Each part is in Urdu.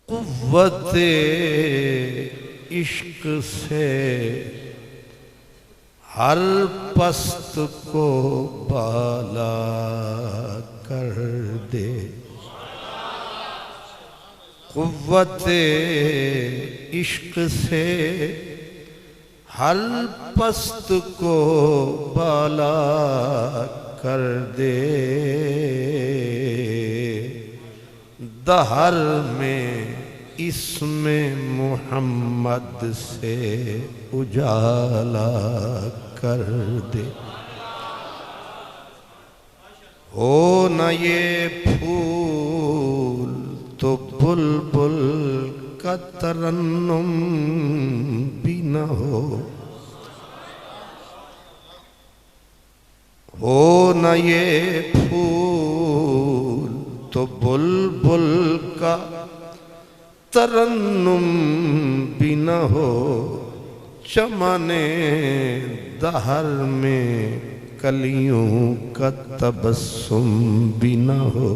قوت عشق سے ہر پست کو بالا کر دے، قوت عشق سے ہر پست کو بالا کر دے، دہر میں اسم محمد سے اجالا کر دے۔ ہو نہ یہ پھول تو بلبل کا ترنم بھی نہ ہو نہ یہ پھول تو بلبل کا ترنم بھی نہ ہو، چمن دہر میں کلیوں کا تبسم بھی نہ ہو،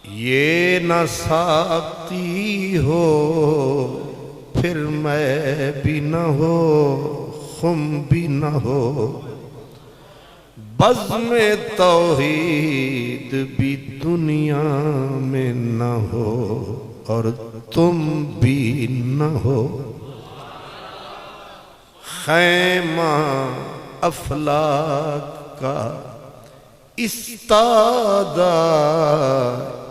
یہ نہ ساقی ہو پھر میں بھی نہ ہو، خم بھی نہ ہو، بزم توحید بھی دنیا میں نہ ہو، اور تم بھی نہ ہو، خیمہ افلاک کا استادہ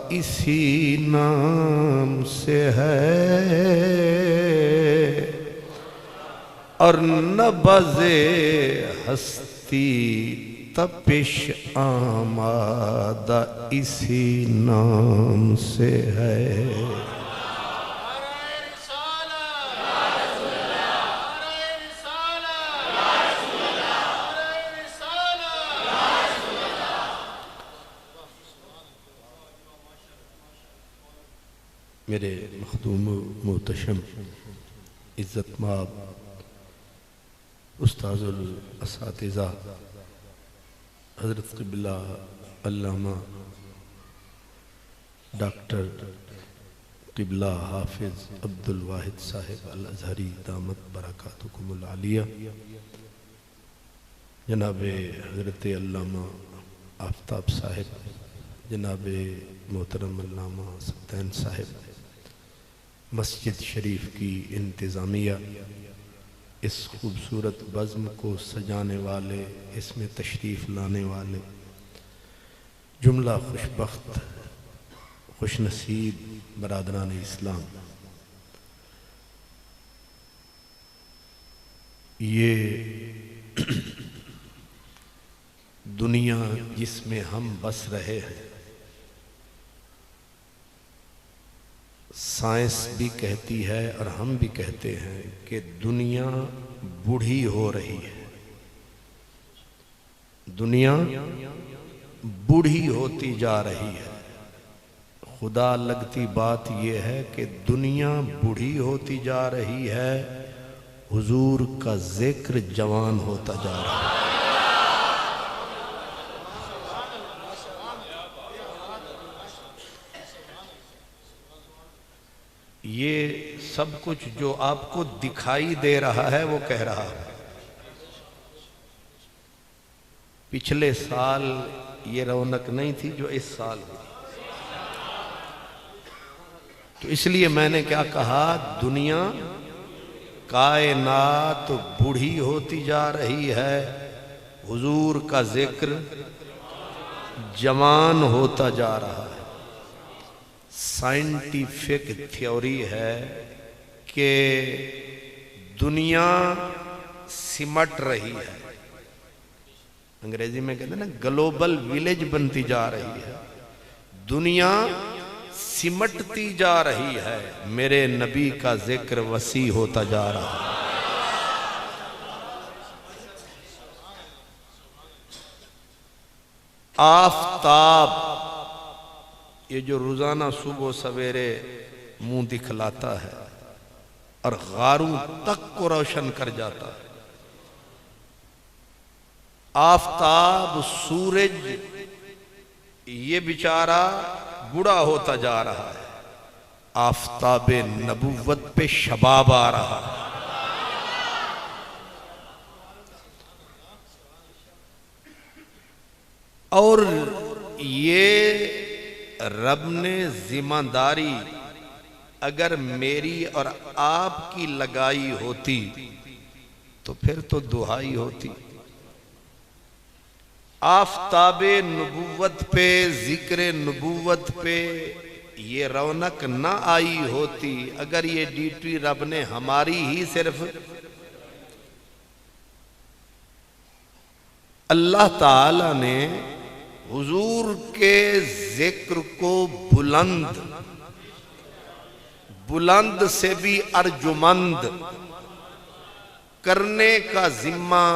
اسی نام سے ہے، اور نبض ہستی تپش آمادہ اسی نام سے ہے۔ میرے مخدوم محتشم عزت مآب استاذ الاساتذہ حضرت قبلہ علامہ ڈاکٹر قبلہ حافظ عبدالواحد صاحب الازہری دامت برکاتکم العالیہ، جناب حضرت علامہ آفتاب صاحب، جناب محترم علامہ سبطین صاحب، مسجد شریف کی انتظامیہ، اس خوبصورت بزم کو سجانے والے، اس میں تشریف لانے والے جملہ خوشبخت خوش نصیب برادران اسلام، یہ دنیا جس میں ہم بس رہے ہیں، سائنس بھی کہتی ہے اور ہم بھی کہتے ہیں کہ دنیا بوڑھی ہو رہی ہے، دنیا بوڑھی ہوتی جا رہی ہے۔ خدا لگتی بات یہ ہے کہ دنیا بوڑھی ہوتی جا رہی ہے، حضور کا ذکر جوان ہوتا جا رہا ہے۔ یہ سب کچھ جو آپ کو دکھائی دے رہا ہے وہ کہہ رہا ہے۔ پچھلے سال یہ رونق نہیں تھی جو اس سال ہوئی، تو اس لیے میں نے کیا کہا، دنیا کائنات بوڑھی ہوتی جا رہی ہے، حضور کا ذکر جوان ہوتا جا رہا ہے۔ سائنٹیفک تھیوری ہے کہ دنیا سمٹ رہی ہے، انگریزی میں کہتے ہیں نا گلوبل ویلیج بنتی جا رہی ہے، دنیا سمٹتی جا رہی ہے، میرے نبی کا ذکر وسیع ہوتا جا رہا ہے۔ آفتاب یہ جو روزانہ صبح و سویرے منہ دکھلاتا ہے اور غاروں تک کو روشن کر جاتا ہے، آفتاب سورج یہ بیچارہ بڑا ہوتا جا رہا ہے، آفتاب نبوت پہ شباب آ رہا ہے۔ اور یہ رب نے ذمہ داری اگر میری اور آپ کی لگائی ہوتی تو پھر تو دہائی ہوتی۔ آفتاب نبوت پہ، ذکر نبوت پہ یہ رونق نہ آئی ہوتی اگر یہ ڈیوٹی رب نے ہماری ہی صرف۔ اللہ تعالی نے حضور کے ذکر کو بلند سے بھی ارجمند کرنے کا ذمہ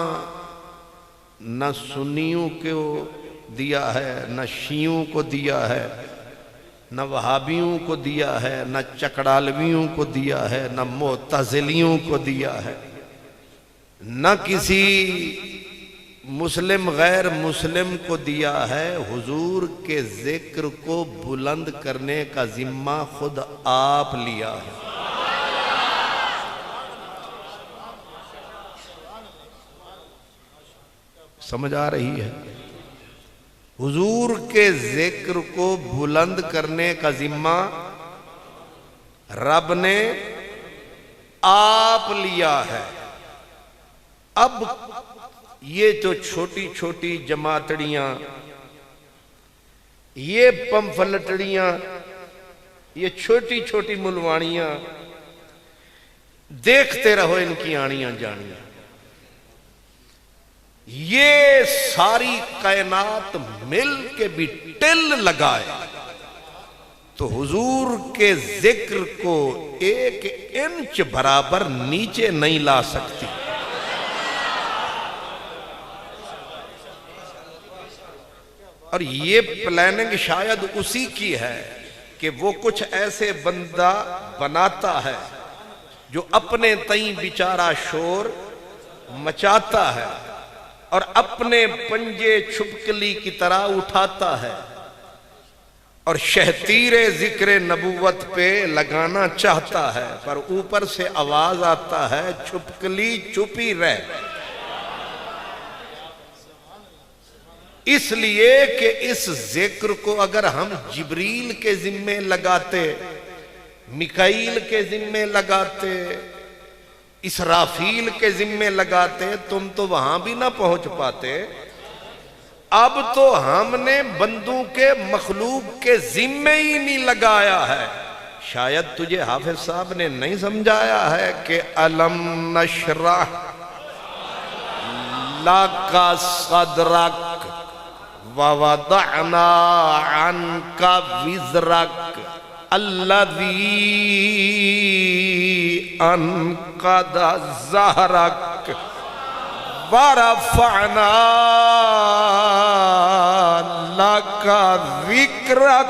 نہ سنیوں کو دیا ہے، نہ شیعوں کو دیا ہے، نہ وہابیوں کو دیا ہے، نہ چکڑالویوں کو دیا ہے، نہ معتزلیوں کو دیا ہے، نہ کسی مسلم غیر مسلم کو دیا ہے۔ حضور کے ذکر کو بلند کرنے کا ذمہ خود آپ لیا ہے۔ سمجھ آ رہی ہے؟ حضور کے ذکر کو بلند کرنے کا ذمہ رب نے آپ لیا ہے۔ اب یہ تو چھوٹی چھوٹی جماعتڑیاں، یہ پمفلٹڑیاں، یہ چھوٹی چھوٹی ملوانیاں، دیکھتے رہو ان کی آنیاں جانیاں۔ یہ ساری کائنات مل کے بھی ٹل لگائے تو حضور کے ذکر کو 1 انچ برابر نیچے نہیں لا سکتی۔ اور یہ پلاننگ شاید اسی کی ہے کہ وہ کچھ ایسے بندہ بناتا ہے جو اپنے تئیں بیچارہ شور مچاتا ہے اور اپنے پنجے چھپکلی کی طرح اٹھاتا ہے اور شہتیر ذکر نبوت پہ لگانا چاہتا ہے، پر اوپر سے آواز آتا ہے چھپکلی چھپی رہ۔ اس لیے کہ اس ذکر کو اگر ہم جبریل کے ذمے لگاتے، میکائیل کے ذمے لگاتے، اسرافیل کے ذمے لگاتے، تم تو وہاں بھی نہ پہنچ پاتے۔ اب تو ہم نے بندوں کے مخلوق کے ذمے ہی نہیں لگایا ہے۔ شاید تجھے حافظ صاحب نے نہیں سمجھایا ہے کہ الم نشرح لک صدرک ووضعنا عنک وزرک الذی انقض ظہرک ورفعنا لک ذکرک۔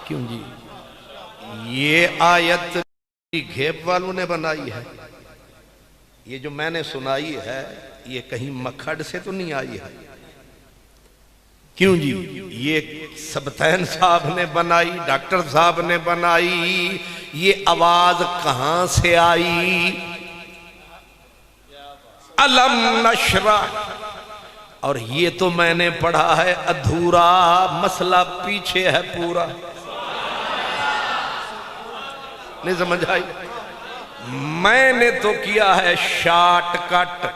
کیوں جی؟ یہ آیت گھیپ والوں نے بنائی ہے، یہ جو میں نے سنائی ہے یہ کہیں مکھڑ سے تو نہیں آئی ہے۔ کیوں جی؟ یہ سبتین صاحب نے بنائی، ڈاکٹر صاحب نے بنائی، یہ آواز کہاں سے آئی؟ الم نشرح۔ اور یہ تو میں نے پڑھا ہے ادھورا، مسئلہ پیچھے ہے پورا۔ نہیں سمجھ آئی؟ میں نے تو کیا ہے شارٹ کٹ،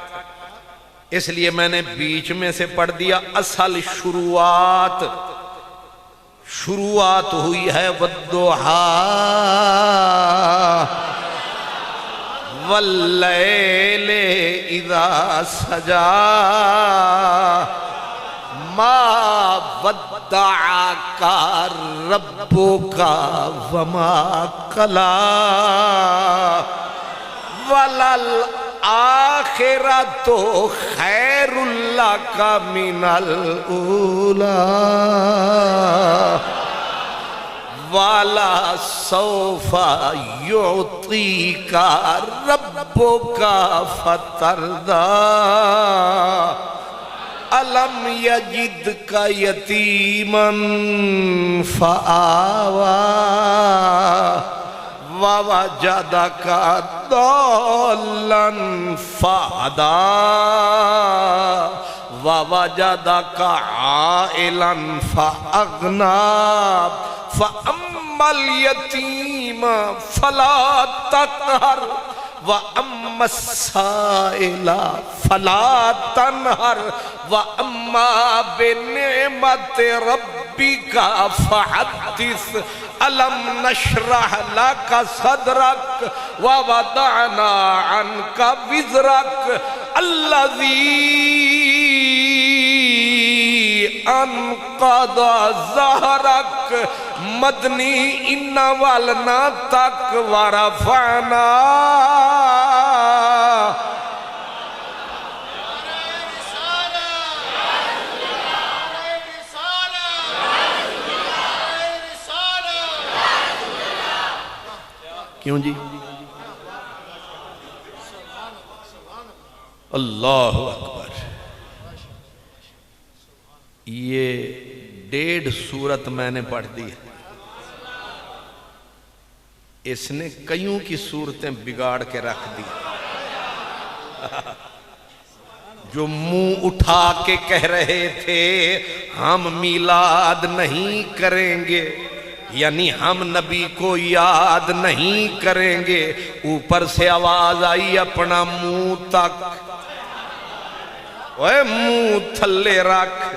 اس لیے میں نے بیچ میں سے پڑھ دیا۔ اصل شروعات ہوئی ہے والضحیٰ واللیل اذا سجا ما ودعک ربک وما قلی وللآخرۃ خیر لک من الاولی والا سوفا یعطیک ربک فترضی الم یجدک یتیما فآوی ووجدک ضالا فہدی ووجدک عائلا فأغنی فأما الیتیم فلا تقہر وَأَمَّا السَّائِلَ فَلَا تَنْهَرْ وَأَمَّا بِنِعْمَةِ رَبِّكَ فَحَدِّثْ أَلَمْ نَشْرَحْ لَكَ صَدْرَكَ وَوَضَعْنَا عَنْكَ وِزْرَكَ الَّذِي انقض ظہرک مدنی ان والنا تک ورفعنا کیوں جی اللہ اکبر یہ 1.5 سورت میں نے پڑھ دی ہے اس نے کئیوں کی صورتیں بگاڑ کے رکھ دی جو منہ اٹھا کے کہہ رہے تھے ہم میلاد نہیں کریں گے یعنی ہم نبی کو یاد نہیں کریں گے اوپر سے آواز آئی اپنا منہ تک اوے منہ تھلے رکھ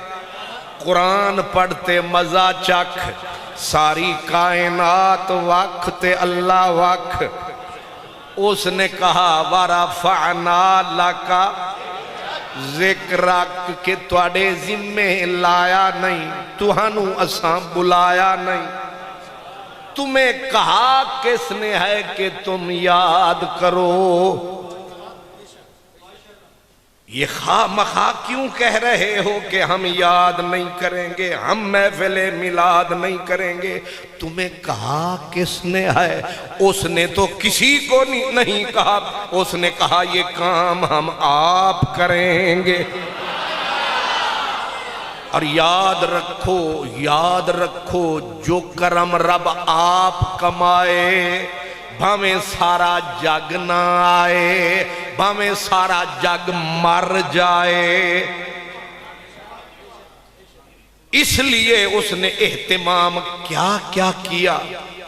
قرآن پڑھتے مزہ چکھ ساری کائنات وقت اللہ وقت اس نے کہا وَرَفَعْنَا لَكَ ذکرک کہ تواڈے ذمے لایا نہیں تہانوں اساں بلایا نہیں تمہیں کہا کس نے ہے کہ تم یاد کرو یہ خواہ مخواہ کیوں کہہ رہے ہو کہ ہم یاد نہیں کریں گے ہم محفل میلاد نہیں کریں گے تمہیں کہا کس نے ہے اس نے تو کسی کو نہیں کہا اس نے کہا یہ کام ہم آپ کریں گے اور یاد رکھو جو کرم رب آپ کمائے بھامیں سارا جگ نہ آئے بھامیں سارا جگ مر جائے اس لیے اس نے اہتمام کیا کیا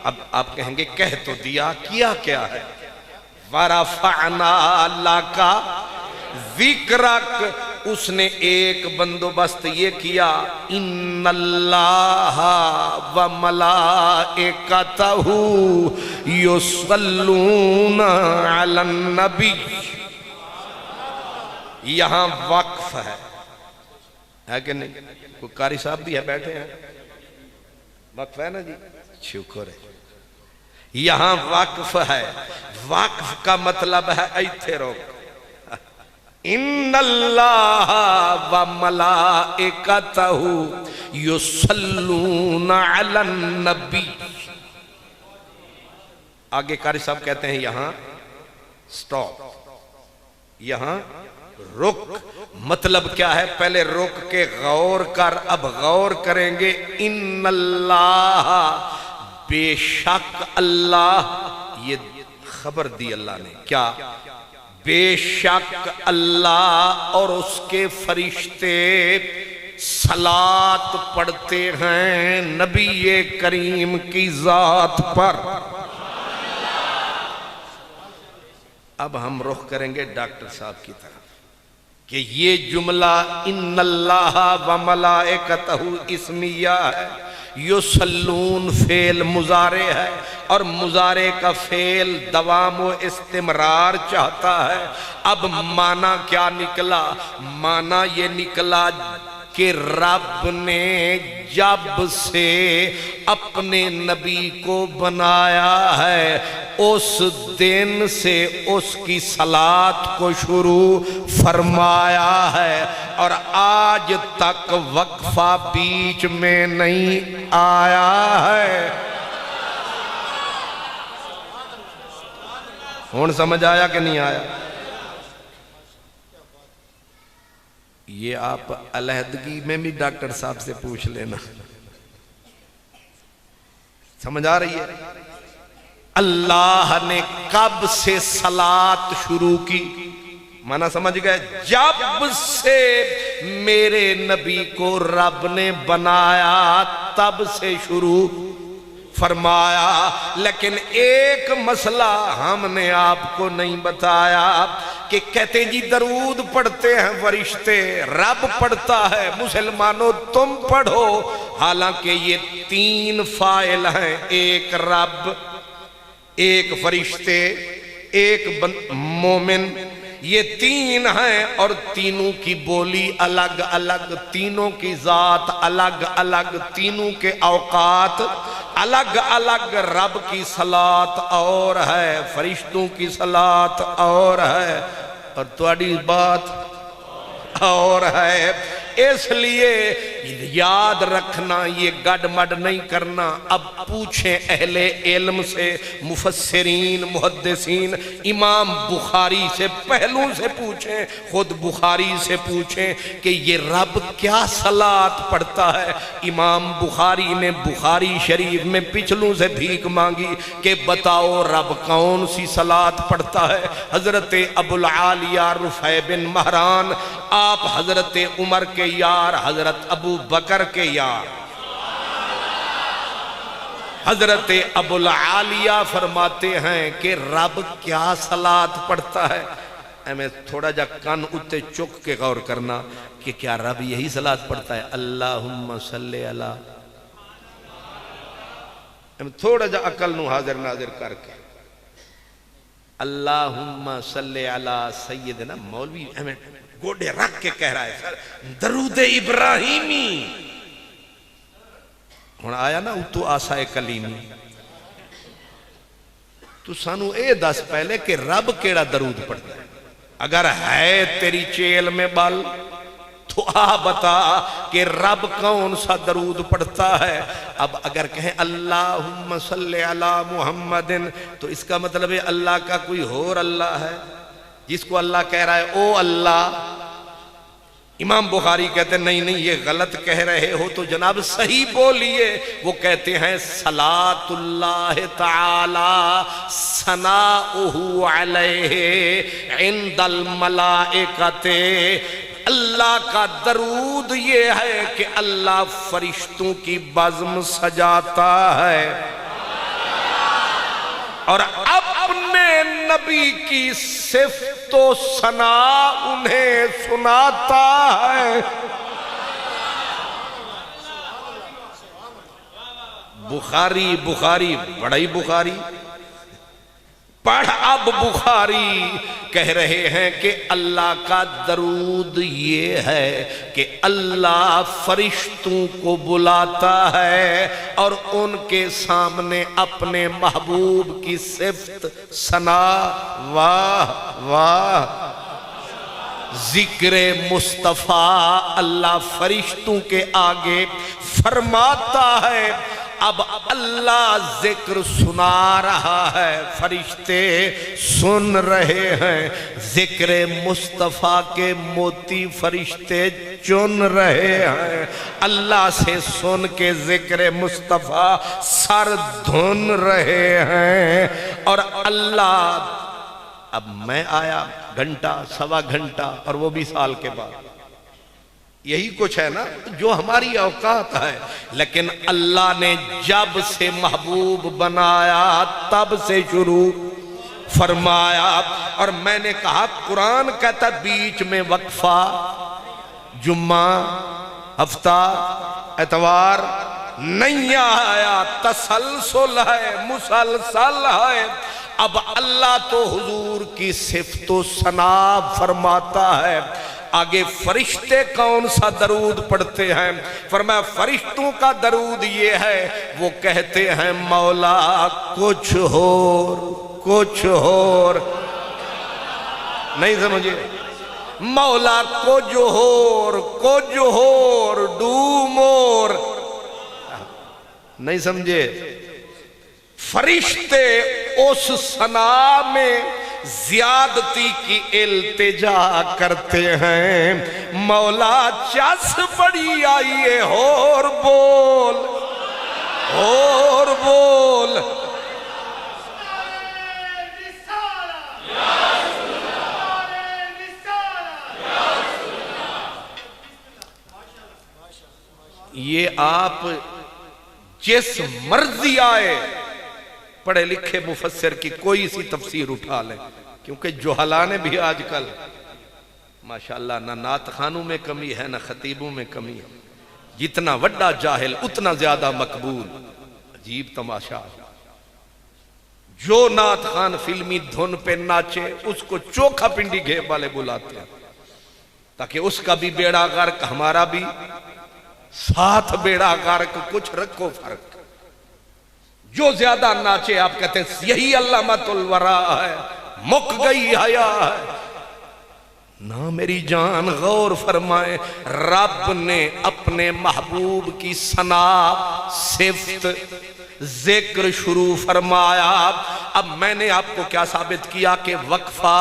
اب آپ کہیں گے کہہ تو دیا کیا ہے وَرَفَعْنَا لَكَ ذِكْرَكَ اس نے ایک بندوبست یہ کیا ان اللہ وملائکتہ یصلون علی النبی یہاں وقف ہے کہ نہیں کوئی قاری صاحب بھی ہے بیٹھے ہیں وقف ہے نا جی شکر ہے یہاں وقف ہے وقف کا مطلب ہے ایتھے روک ان اللہ وملائکتہ یصلون علی النبی آگے قاری صاحب کہتے ہیں یہاں سٹاپ یہاں رک مطلب کیا ہے پہلے رک کے غور کر اب غور کریں گے ان اللہ بے شک اللہ یہ خبر دی اللہ نے کیا بے شک اللہ اور اس کے فرشتے صلاۃ پڑھتے ہیں نبی کریم کی ذات پر اب ہم رخ کریں گے ڈاکٹر صاحب کی طرف کہ یہ جملہ ان اللہ وملائکتہ اسمیہ ہے یصلون فعل مضارع ہے اور مضارع کا فعل دوام و استمرار چاہتا ہے اب معنی کیا نکلا معنی یہ نکلا کہ رب نے جب سے اپنے نبی کو بنایا ہے اس دن سے اس کی صلاۃ کو شروع فرمایا ہے اور آج تک وقفہ بیچ میں نہیں آیا ہے ہون سمجھ آیا کہ نہیں آیا؟ یہ آپ علیحدگی میں بھی ڈاکٹر صاحب سے پوچھ لینا، سمجھ آ رہی ہے؟ اللہ نے کب سے صلاۃ شروع کی؟ معنی سمجھ گئے؟ جب سے میرے نبی کو رب نے بنایا تب سے شروع فرمایا۔ لیکن ایک مسئلہ ہم نے آپ کو نہیں بتایا کہ کہتے جی درود پڑھتے ہیں فرشتے، رب پڑھتا ہے، مسلمانوں تم پڑھو، حالانکہ یہ تین فاعل ہیں، ایک رب، ایک فرشتے، ایک مومن، یہ تین ہیں اور تینوں کی بولی الگ الگ، تینوں کی ذات الگ الگ، تینوں کے اوقات الگ الگ۔ رب کی صلاۃ اور ہے، فرشتوں کی صلاۃ اور ہے، اور تواڈی بات اور ہے۔ اس لیے یاد رکھنا، یہ گڈ مڈ نہیں کرنا۔ اب پوچھیں اہل علم سے، مفسرین، محدثین، امام بخاری سے، پہلوں سے پوچھیں، خود بخاری سے پوچھیں کہ یہ رب کیا صلاۃ پڑھتا ہے۔ امام بخاری نے بخاری شریف میں پچھلوں سے بھیک مانگی کہ بتاؤ رب کون سی صلاۃ پڑھتا ہے۔ حضرت ابو العالیہ رفیع بن مہران، آپ حضرت عمر کے یار، حضرت ابو بکر کے یار، حضرت ابو العالیہ فرماتے ہیں کہ رب کیا صلاۃ پڑھتا ہے۔ میں تھوڑا جا کان اتے چک کے غور کرنا کہ کیا رب یہی صلاۃ پڑھتا ہے؟ اللہم صلی علی، تھوڑا جا عقل نو حاضر ناظر کر کے اللہم صلی علی سیدنا، مولوی ہمیں گوڑے رکھ کے کہہ رہا ہے سر درود ابراہیمی، ہون آیا نا اتو آسائے کلیمی۔ تو سانو اے دس پہلے کہ رب کیڑا درود پڑھتا ہے؟ اگر ہے تیری چیل میں بال تو آ بتا کہ رب کون سا درود پڑھتا ہے۔ اب اگر کہیں اللہم صلی علی محمد تو اس کا مطلب ہے اللہ کا کوئی اور اللہ ہے جس کو اللہ کہہ رہا ہے او اللہ۔ امام بخاری کہتے ہیں نہیں یہ غلط کہہ رہے ہو تو جناب صحیح بولیے۔ وہ کہتے ہیں صلاۃ اللہ تعالی ثناؤہ علیہ عند الملائکۃ، اللہ کا درود یہ ہے کہ اللہ فرشتوں کی بزم سجاتا ہے اور اپنے نبی کی صفت و ثنا انہیں سناتا ہے۔ بخاری بڑائی بخاری پڑھ، اب بخاری کہہ رہے ہیں کہ اللہ کا درود یہ ہے کہ اللہ فرشتوں کو بلاتا ہے اور ان کے سامنے اپنے محبوب کی صفت ثنا، واہ واہ، ذکر مصطفیٰ اللہ فرشتوں کے آگے فرماتا ہے۔ اب اللہ ذکر سنا رہا ہے، فرشتے سن رہے ہیں، ذکر مصطفیٰ کے موتی فرشتے چن رہے ہیں، اللہ سے سن کے ذکر مصطفیٰ سر دھن رہے ہیں۔ اور اللہ، اب میں آیا گھنٹہ سوا گھنٹہ اور وہ بھی سال کے بعد، یہی کچھ ہے نا جو ہماری اوقات ہے، لیکن اللہ نے جب سے محبوب بنایا تب سے شروع فرمایا۔ اور میں نے کہا قرآن کہتا بیچ میں وقفہ، جمعہ، ہفتہ، اتوار نہیں آیا، تسلسل ہے، مسلسل ہے۔ اب اللہ تو حضور کی صفت و ثنا فرماتا ہے، آگے فرشتے کون سا درود پڑھتے ہیں؟ فرمایا فرشتوں کا درود یہ ہے، وہ کہتے ہیں مولا کچھ اور نہیں سمجھے، مولا کچھ اور ڈو مور، نہیں سمجھے۔ فرشتے اس ثنا میں زیادتی کی التجا کرتے ہیں، مولا چس بڑی آئیے اور بول اور بول۔ یہ آپ جس مرضی آئے پڑھے لکھے مفسر کی کوئی سی تفسیر اٹھا لیں، کیونکہ جوہلانے بھی آج کل ماشاءاللہ نہ نعت خانوں میں کمی ہے نہ خطیبوں میں کمی ہے، جتنا وڈا جاہل اتنا زیادہ مقبول۔ عجیب تماشا، جو نعت خان فلمی دھن پہ ناچے اس کو چوکھا پنڈی گھیب والے بلاتے ہیں، تاکہ اس کا بھی بیڑا غرق ہمارا بھی ساتھ بیڑا غرق، کچھ رکھو فرق۔ جو زیادہ ناچے آپ کہتے ہیں یہی علامت الورا ہے، مک گئی حیا ہے۔ نہ میری جان غور فرمائے، رب نے اپنے محبوب کی ثنا صفت ذکر شروع فرمایا۔ اب میں نے آپ کو کیا ثابت کیا کہ وقفہ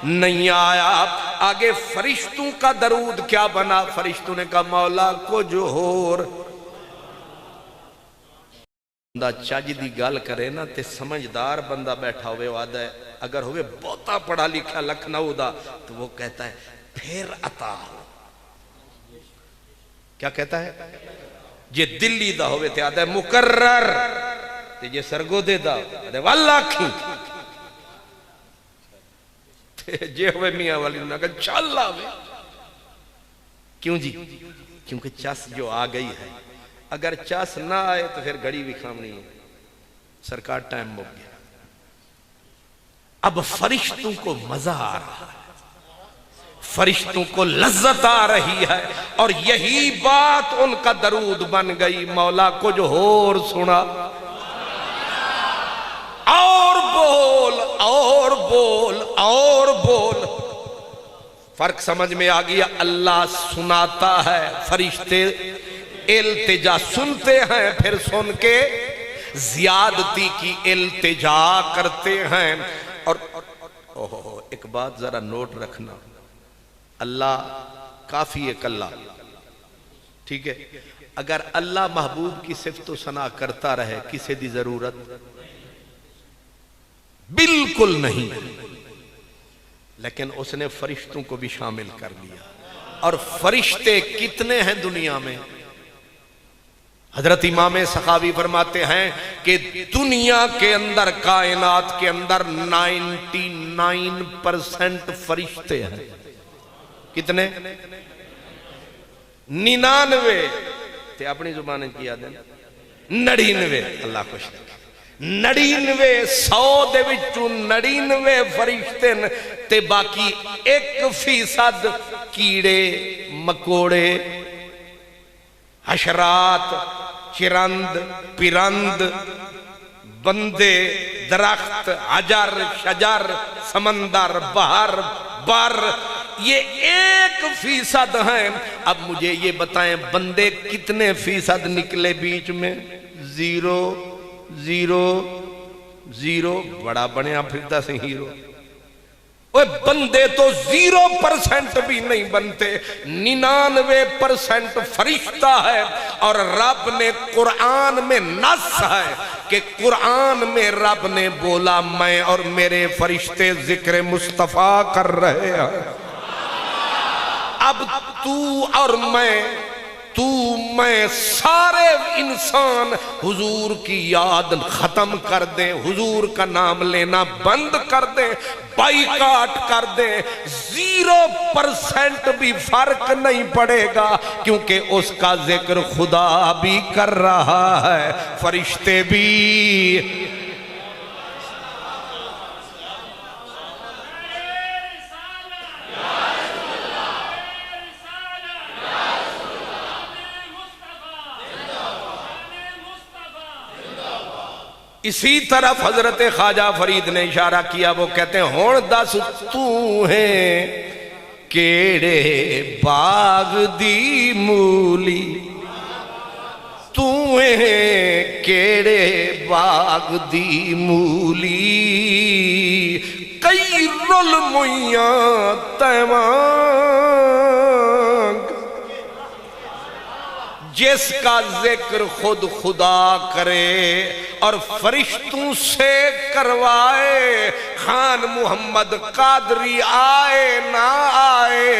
نہیں آیا۔ آگے فرشتوں کا درود کیا بنا؟ فرشتوں نے کہا مولا کو جو ہور بندہ چاج دی گال کرے نا تے سمجھدار بندہ بیٹھا ہوئے وعدہ ہے، اگر ہوئے بہتا پڑھا لکھا لکھنؤ دا تو وہ کہتا ہے پھر عطا ہو۔ کیا کہتا ہے؟ جے دلی دا ہوئے تے آدھا ہے مقرر، تے جے سرگو دے دا آدھا ہے واللہ کھی، جے ہوئے میاں والی نے کہا چل آوے۔ کیوں جی؟ کیونکہ چس جو آ گئی ہے، اگر چس نہ آئے تو پھر گھڑی بھی کھامنی ہے، سرکار ٹائم مک گیا۔ اب فرشتوں کو مزہ آ رہا ہے، فرشتوں کو لذت آ رہی ہے، اور یہی بات ان کا درود بن گئی، مولا کو جو ہور سنا اور بول اور بول اور بول۔ فرق سمجھ میں آ گیا؟ اللہ سناتا ہے، فرشتے التجا سنتے ہیں، پھر سن کے زیادتی کی التجا کرتے ہیں۔ اور ایک بات ذرا نوٹ رکھنا، اللہ کافی ایک اللہ، ٹھیک ہے؟ اگر اللہ محبوب کی صفت و ثنا کرتا رہے کسی دی ضرورت بالکل نہیں، لیکن اس نے فرشتوں کو بھی شامل کر لیا۔ اور فرشتے کتنے ہیں دنیا میں؟ حضرت امام سخاوی فرماتے ہیں کہ دنیا کے اندر، کائنات کے اندر 99% فرشتے ہیں۔ کتنے؟ 99 تے اپنی زبانیں کیا دیں 99، اللہ خوش رکھے، 99 100 دے وچوں 99 فرشتے تے باقی 1% کیڑے مکوڑے حشرات چرند پرند بندے درخت حجر شجر سمندر بحر بر، یہ 1% ہیں۔ اب مجھے یہ بتائیں بندے کتنے فیصد نکلے بیچ میں؟ 0 0 0۔ بڑا بنیا پھرتا سے ہیرو۔ وہ بندے تو 0% بھی نہیں بنتے، 99% فرشتہ ہے۔ اور رب نے قرآن میں نص ہے کہ قرآن میں رب نے بولا میں اور میرے فرشتے ذکر مصطفیٰ کر رہے ہیں۔ اب تو اور میں سارے انسان حضور کی یاد ختم کر دیں، حضور کا نام لینا بند کر دیں، بائیکاٹ کر دیں، 0% بھی فرق نہیں پڑے گا، کیونکہ اس کا ذکر خدا بھی کر رہا ہے، فرشتے بھی۔ اسی طرف حضرت خواجہ فرید نے اشارہ کیا، وہ کہتے ہیں ہون دس تو ہے کیڑے باغ دی مولی، تو ہے کیڑے باغ دی مولی، کئی رول مویاں تیوانگ، جس کا ذکر خود خدا کرے اور فرشتوں سے کروائے، خان محمد قادری آئے نہ آئے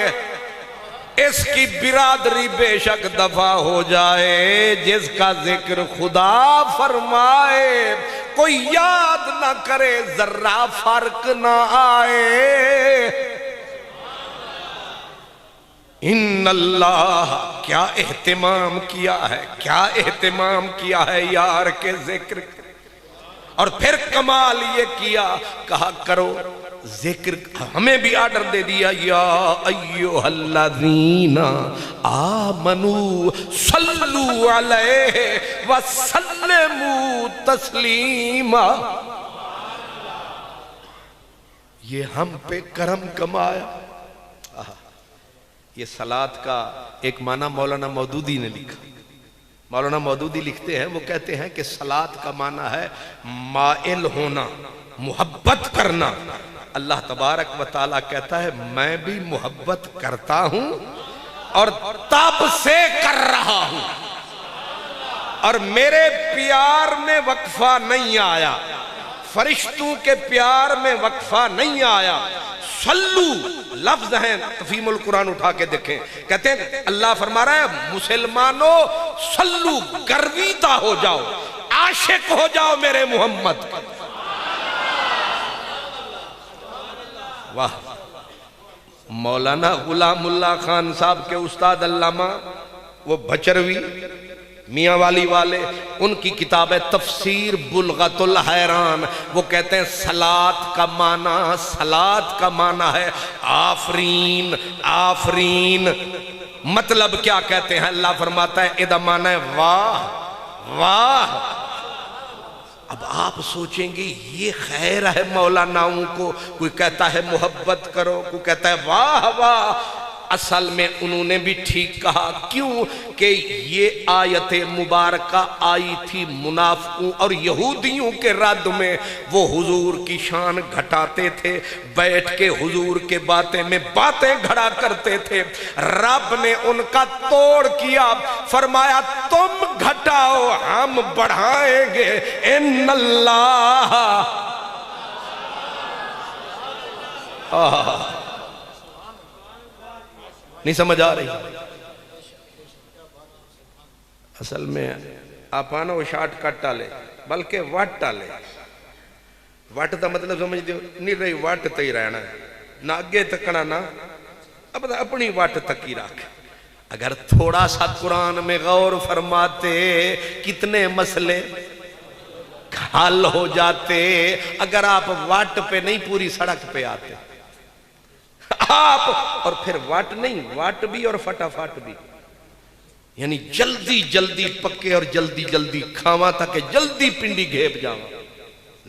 اس کی برادری بے شک دفع ہو جائے، جس کا ذکر خدا فرمائے کوئی یاد نہ کرے ذرہ فرق نہ آئے۔ ان اللہ، کیا اہتمام کیا ہے، کیا اہتمام کیا ہے یار کے ذکر، اور پھر کمال یہ کیا کہا کرو ذکر، ہمیں بھی آرڈر دے دیا یا ایھا الذین آمنوا صلوا علیہ وسلموا تسلیما۔ یہ ہم پہ کرم کمایا۔ یہ صلاۃ کا ایک معنی مولانا مودودی نے لکھا۔ مولانا مودودی لکھتے ہیں، وہ کہتے ہیں کہ صلاۃ کا معنی ہے مائل ہونا، محبت کرنا۔ اللہ تبارک و تعالیٰ کہتا ہے میں بھی محبت کرتا ہوں اور تب سے کر رہا ہوں، اور میرے پیار میں وقفہ نہیں آیا، فرشتوں کے پیار میں وقفہ نہیں آیا۔ صلو لفظ ہیں، تفہیم القرآن اٹھا کے دیکھیں، کہتے ہیں اللہ فرما رہا ہے مسلمانوں صلو، گرویدہ ہو جاؤ، عاشق ہو جاؤ میرے محمد۔ واہ! مولانا غلام اللہ خان صاحب کے استاد علامہ وہ بچروی میاں والی والے، ان کی کتاب ہے تفسیر بلغت الحیران، وہ کہتے ہیں صلاۃ کا معنی ہے آفرین، آفرین۔ مطلب کیا کہتے ہیں؟ اللہ فرماتا ہے ادھا معنی ہے واہ واہ۔ اب آپ سوچیں گے یہ خیر ہے مولاناؤں کو، کوئی کہتا ہے محبت کرو، کوئی کہتا ہے واہ واہ۔ اصل میں انہوں نے بھی ٹھیک کہا، کیوں کہ یہ آیت مبارکہ آئی تھی منافقوں اور یہودیوں کے رد میں۔ وہ حضور کی شان گھٹاتے تھے، بیٹھ کے حضور کے باتیں میں باتیں گھڑا کرتے تھے، رب نے ان کا توڑ کیا، فرمایا تم گھٹاؤ ہم بڑھائیں گے، ان اللہ نہیں سمجھ آ رہی؟ اصل میں آپ آنا وہ شارٹ کٹ ٹالے بلکہ وٹ ٹالے۔ وٹ تا مطلب سمجھ دیو نہیں رہی، وٹ تا ہی رہنا ہے، نہ آگے تکنا نہ اپنی وٹ تک ہی رکھ۔ اگر تھوڑا سا قرآن میں غور فرماتے کتنے مسئلے حل ہو جاتے، اگر آپ وٹ پہ نہیں پوری سڑک پہ آتے آپ، اور پھر واٹ نہیں، واٹ بھی اور فٹافٹ بھی، یعنی جلدی جلدی پکے اور جلدی جلدی کھاواں تاکہ جلدی پنڈی گھیب جاواں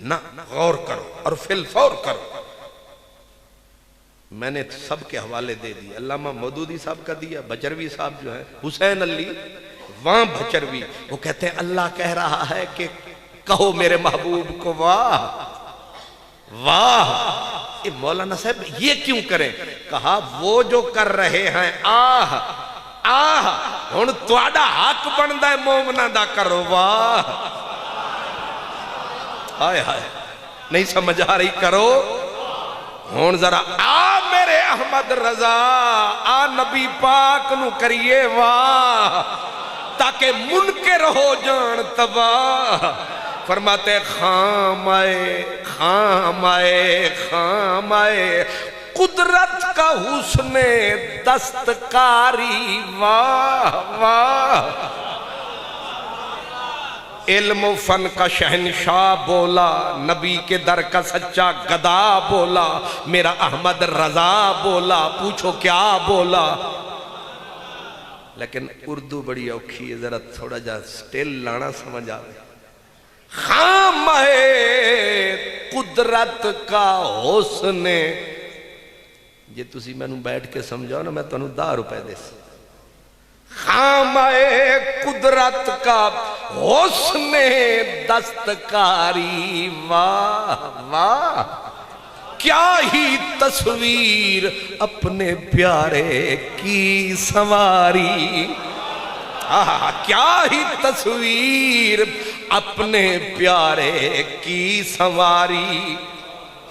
نہ، غور کرو اور فی الفور کرو۔ میں نے سب کے حوالے دے دی، علامہ مودودی صاحب کا دیا، بچروی صاحب جو ہے حسین علی وہاں بچروی، وہ کہتے ہیں اللہ کہہ رہا ہے کہ کہو میرے محبوب کو واہ واہ۔ مولانا صاحب یہ کیوں کریں؟ کہا وہ جو کر رہے ہیں آہ آہ، ہن تواڈا حق بندا ہے مومناں دا کرو واہ۔ ہائے ہائے نہیں سمجھ آ رہی؟ کرو ہن ذرا آ میرے احمد رضا، آ نبی پاک نو کریے واہ، تاکہ منکر ہو جان تباہ۔ فرماتے خام آئے خام آئے خام آئے قدرت کا حسن دستکاری واہ واہ۔ علم و فن کا شہنشاہ بولا، نبی کے در کا سچا گدا بولا، میرا احمد رضا بولا، پوچھو کیا بولا۔ لیکن اردو بڑی اوکھی ہے، ذرا تھوڑا جا سٹیل لانا سمجھ آئے۔ خام ہے قدرت کا حسن، یہ تسی میں نو بیٹھ کے سمجھاؤ نا، میں تنو 10 روپے دے سی۔ خام ہے قدرت کا حسن دستکاری واہ واہ، کیا ہی تصویر اپنے پیارے کی سنواری، کیا ہی تصویر اپنے پیارے کی سنواری۔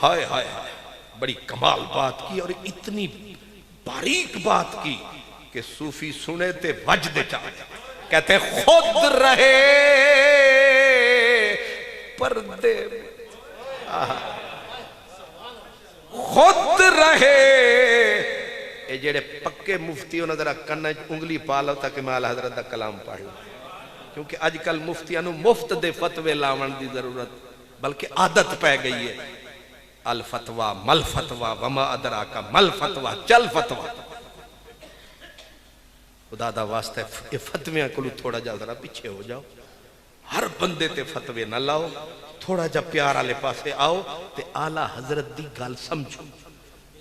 ہائے ہائے ہائے، بڑی کمال بات کی اور اتنی باریک بات کی کہ صوفی سنے تے وجد چاہے، کہتے ہیں خود رہے پردے، خود رہے۔ اے جڑے پکے مفتی ہونا ذرا کنہ انگلی پالو تاکہ میں اعلیٰ حضرت دا کلام پڑھ لوں، کیونکہ آج کل مفتیاں نو مفت دے فتوے لاون دی ضرورت بلکہ عادت پہ گئی ہے۔ الفتوہ مل فتوہ وما ادراکا مل فتوہ، چل فتوہ۔ خدا دا واسطہ اے فتویاں کلو تھوڑا جا ذرا پیچھے ہو جاؤ، ہر بندے تے فتوے نہ لاؤ، تھوڑا جا پیارا لے پاسے آؤ تے اعلیٰ حضرت دی گال سمجھو۔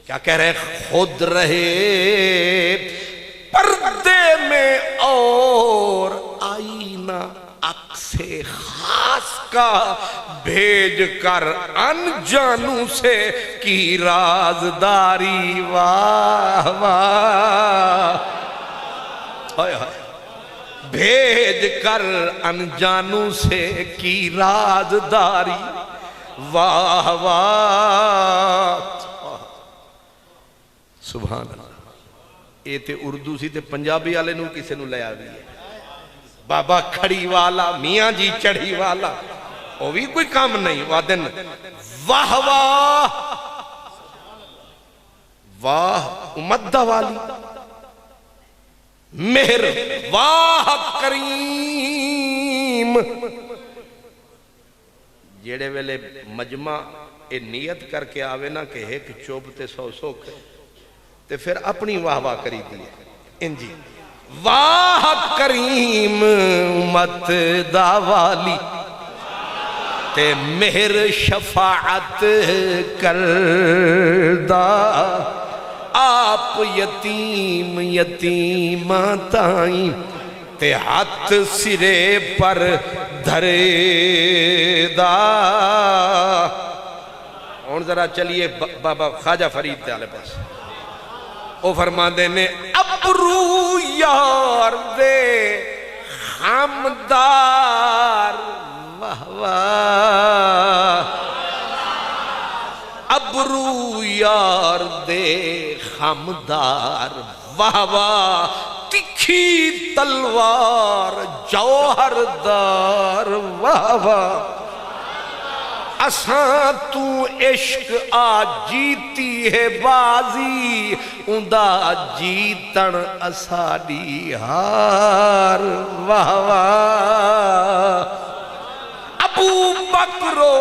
کیا کہہ رہے ہیں؟ خود رہے پردے میں اور آئینہ عکس خاص کا بھیج کر انجانوں سے کی رازداری، واہ واہ، بھیج کر انجانوں سے کی رازداری، واہ واہ، سبحان اللہ۔ اے تے اردو سی تے پنجابی آلے نو کسے نو لیا بھی ہے، بابا کھڑی والا میاں جی چڑھی والا، وہ بھی کوئی کام نہیں۔ وادن واہ واہ واہ امدہ والی، مہر واہ کریم۔ جیڑے ویلے مجمع اے نیت کر کے آوے نا کہ ایک چوبتے سو سوکھ تے پھر اپنی واہ واہ کری دیئے انجی، واہ کریم امت دا والی تے مہر شفاعت کردہ، آپ یتیم یتیمہ تائیں تے ہاتھ سرے پر دھرے دا۔ اور ذرا چلیے بابا خواجہ فرید تے آلے پاس، او فرما دینے ابرو یار دے خامدار، واہ واہ، ابرو یار دے خامدار، واہ واہ، تکھی تلوار جوہر دار، واہ واہ، اساں تو عشق آ جیتی ہے بازی، اندہ جیتن اساڑی ہار، واہ واہ، ابو بکرو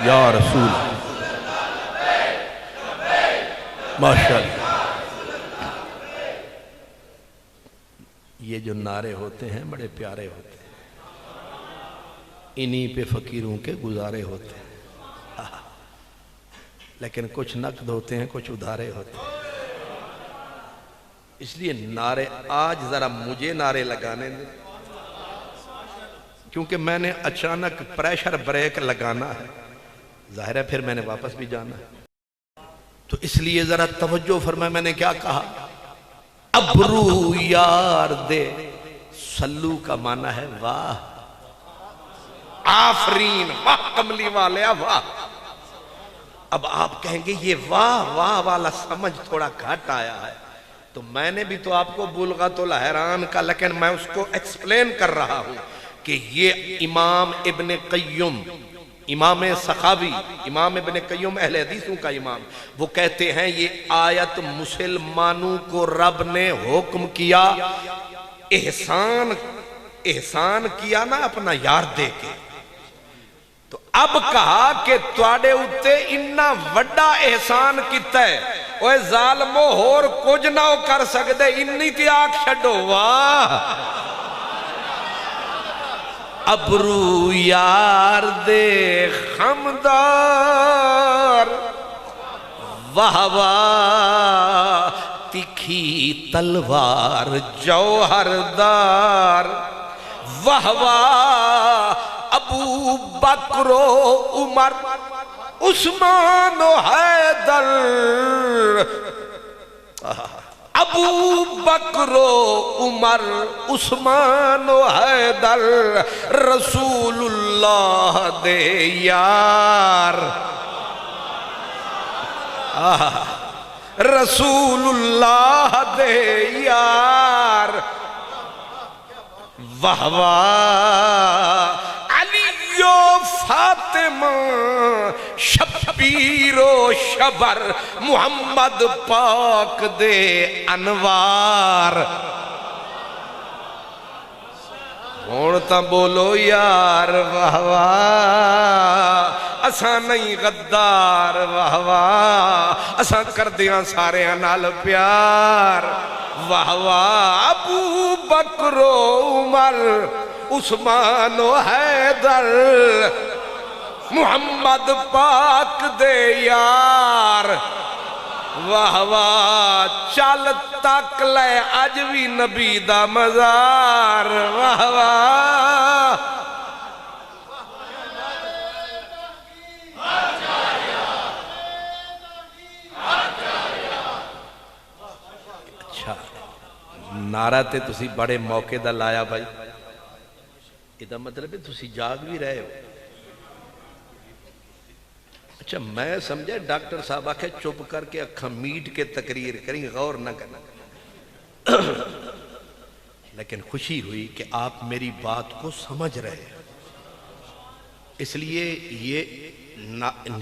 یا رسول ماشاءاللہ۔ یہ جو نعرے ہوتے ہیں بڑے پیارے ہوتے ہیں، انہی پہ فقیروں کے گزارے ہوتے ہیں، لیکن کچھ نقد ہوتے ہیں کچھ ادھارے ہوتے ہیں۔ اس لیے نعرے آج ذرا مجھے نعرے لگانے دیں، کیونکہ میں نے اچانک پریشر بریک لگانا ہے، ظاہر ہے پھر میں نے واپس بھی جانا ہے، تو اس لیے ذرا توجہ فرمائے۔ میں نے کیا کہا؟ ابرو یار دے، سلو کا معنی ہے واہ، آفرین، واہ کملی والے واہ۔ اب آپ کہیں گے یہ واہ واہ والا سمجھ تھوڑا گھٹ آیا ہے، تو میں نے بھی تو آپ کو بلغت الحیران کا، لیکن میں اس کو ایکسپلین کر رہا ہوں کہ یہ امام ابن قیم، امام سخاوی، امام ابن قیم اہل حدیثوں کا امام، وہ کہتے ہیں یہ آیت مسلمانوں کو رب نے حکم کیا، احسان کیا نا اپنا یار دے کے، تو اب کہا کہ تواڈے اُتے انہا وڈا احسان کیتا ہے، اوہ ظالمو ہور کچھ نہ کر سکدے، انی تے آنکھ چھڈو، واہ ابرو یار دے خمدار، واہ واہ تکھی تلوار جوہردار، واہ واہ ابو بکر و عمر عثمان و حیدر، ابو بکر و عمر عثمان و حیدر، رسول اللہ دے یار، رسول اللہ دے یار، واہ واہ علی و فاطمہ شبیر و شبر، محمد پاک دے انوار، ہونتا بولو یار واہ واہ، اساں نہیں غدار، واہ واہ اساں کر دیاں سارے نال پیار، واہ واہ ابو بکر و عمر عثمان و حیدر، محمد پاک دے یار، واہ واہ چل تک لے اج بھی نبی دا مزار، واہ واہ نعرہ تے تسی بڑے موقع دا لایا بھائی، یہ مطلب ہے تسی جاگ بھی رہے ہو۔ اچھا میں سمجھے ڈاکٹر صاحب آکھے چپ کر کے اکھاں میٹ کے تقریر کریں، غور نہ کرنا، لیکن خوشی ہوئی کہ آپ میری بات کو سمجھ رہے ہیں۔ اس لیے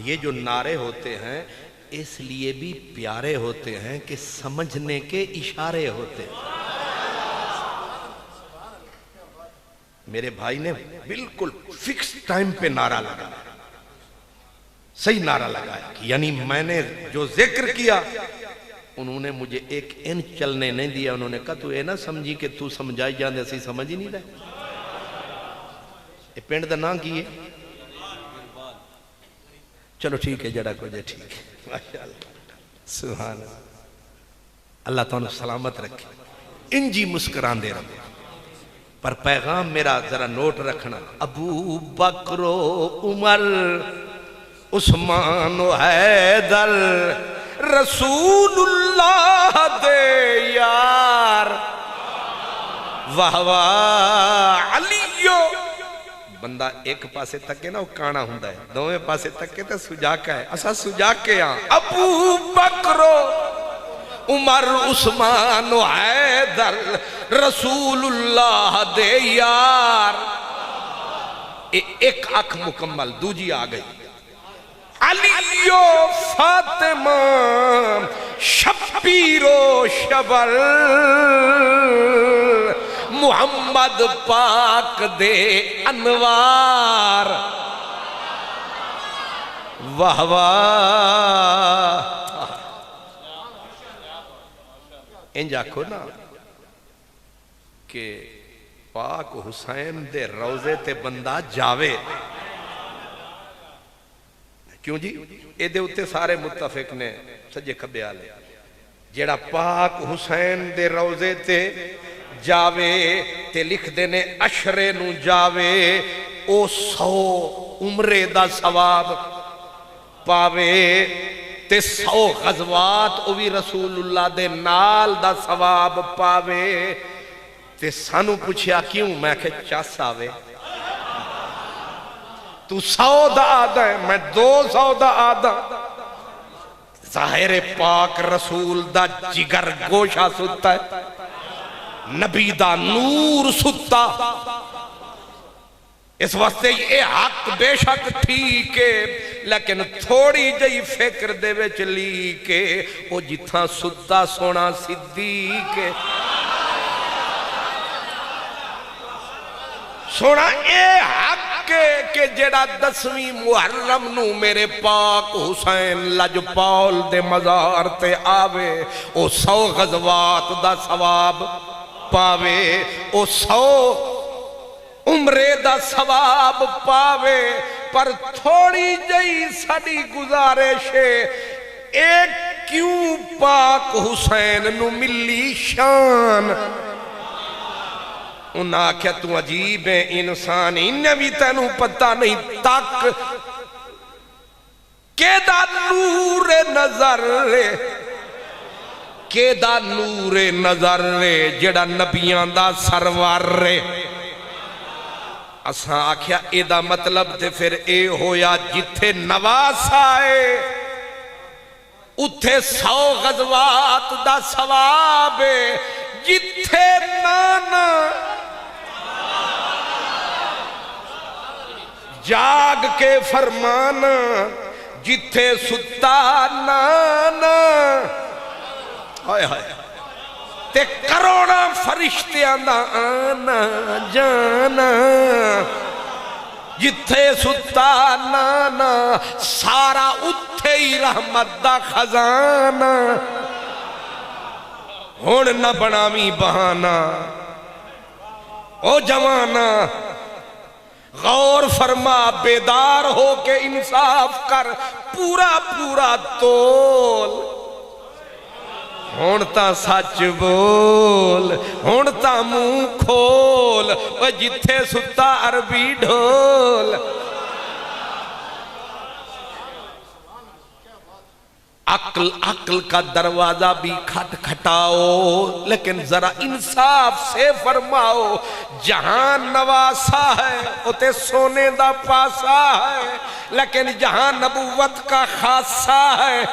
یہ جو نعرے ہوتے ہیں اس لیے بھی پیارے ہوتے ہیں کہ سمجھنے کے اشارے ہوتے ہیں۔ میرے بھائی نے بالکل فکس ٹائم پہ نعرہ لگایا، صحیح نعرہ لگایا، یعنی میں نے جو ذکر کیا انہوں نے مجھے ایک انچ چلنے نہیں دیا، انہوں نے کہا تو اے نہ سمجھی کہ تو سمجھائی جاندے اسی سمجھ ہی نہیں رہے۔ یہ پینڈ دا نام کی ہے؟ چلو ٹھیک ہے جڑا کو جے ٹھیک ہے، ماشاءاللہ سبحان اللہ، اللہ تعالیٰ سلامت رکھے، انجی مسکران دے رہے۔ پر پیغام میرا ذرا نوٹ رکھنا، ابو بکر و عمر عثمان و حیدر، رسول اللہ دے یار، واہ واہ علیو، بندہ ایک پاسے تکے نا وہ کانا ہوندا ہے، دوویں پاسے تکے تے سجاکا ہے، اسا سجاکے ہاں، ابو بکر و عمر عثمان و حیدر، رسول اللہ دے یار، ایک اکھ مکمل، دوجی آ گئی، علی و فاطمہ شبیر و شبر، محمد پاک دے انوار، واہ واہ انج آکھو نا کہ پاک حسین دے روزے تے بندہ جاوے، کیوں جی اے دے اتے سارے متفق نے سجے کھبے آلے، جیڑا پاک حسین دے روزے تے جاوے تے لکھ دینے عشرے نو جاوے، او 100 عمرے دا ثواب پاوے، تے 100 غزوات او بھی رسول اللہ دے نال دا ثواب پاوے، تے سانو پوچھیا کیوں؟ میں کہ چاس آوے، تو 100 دا آدھا ہے میں 200 دا آدھا، ظاہر پاک رسول دا جگر گوشہ ستا ہے، نبی دا نور ستا، اس واسطے یہ حق بے شک ٹھیک ہے، لیکن تھوڑی جئی فکر دے وچ لی کے وہ جتھاں ستا سونا صدیق ہے، سونا اے حق کہ جڑا 10ویں محرم نو میرے پاک حسین لجپال دے مزار تے آوے، او 100 غزوات دا ثواب پاوے، او 100 عمرے دا ثواب پاوے پر تھوڑی جئی ساڈی گزارش ایک کیوں پاک حسین نو ملی شان انہاں آکھیا تو عجیب ہے انسان انہیں بھی تینوں پتہ نہیں تک کہ دا نور نظر کہ دا نور نظر جڑا نبیان دا سرور اساں آکھیا اے دا مطلب تے پھر اے ہویا جتھے نواس آئے اتھے 100 غزوات دا ثواب جتھے نانا جاگ کے فرمانا جتھے ستا نانا ہائے ہائے تے کروڑا فرشتیاں دا آنا جانا جتھے ستا نانا سارا اتھے ہی رحمت دا خزانہ ہون نہ بناویں بہانا او جوانا غور فرما بیدار ہو کے انصاف کر پورا پورا تول ہون تا سچ بول ہون تا منہ کھول وہ جتھے ستا عربی ڈھول عقل کا دروازہ بھی کھٹ کھٹاؤ لیکن ذرا انصاف سے فرماؤ جہاں نواسا ہے اتے سونے دا پاسا ہے لیکن جہاں نبوت کا خاصہ ہے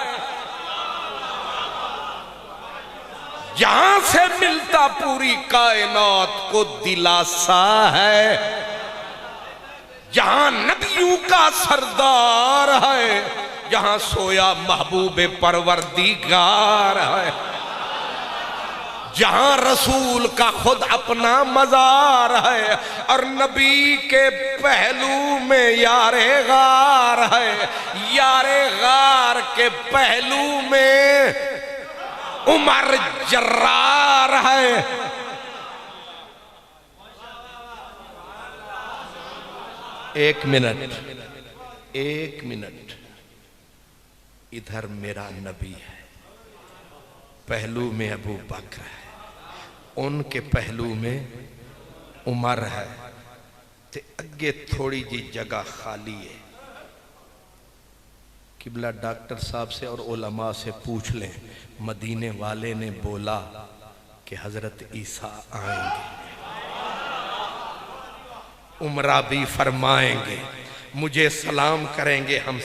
جہاں سے ملتا پوری کائنات کو دلاسا ہے جہاں نبیوں کا سردار ہے جہاں سویا محبوب پروردگار ہے جہاں رسول کا خود اپنا مزار ہے اور نبی کے پہلو میں یار غار ہے یار غار کے پہلو میں عمر جرار ہے ایک منٹ ادھر میرا نبی ہے پہلو میں ابو بکر ہے ان کے پہلو میں عمر ہے تے اگے تھوڑی جی جگہ خالی ہے قبلہ ڈاکٹر صاحب سے اور علماء سے پوچھ لیں مدینے والے نے بولا کہ حضرت عیسیٰ آئیں گے عمرہ بھی فرمائیں گے مجھے سلام کریں گے ہم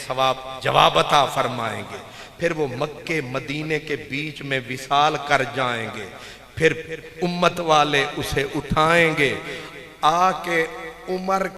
جواب عطا فرمائیں گے پھر وہ مکے مدینے کے بیچ میں وصال کر جائیں گے پھر امت والے اسے اٹھائیں گے آ کے عمر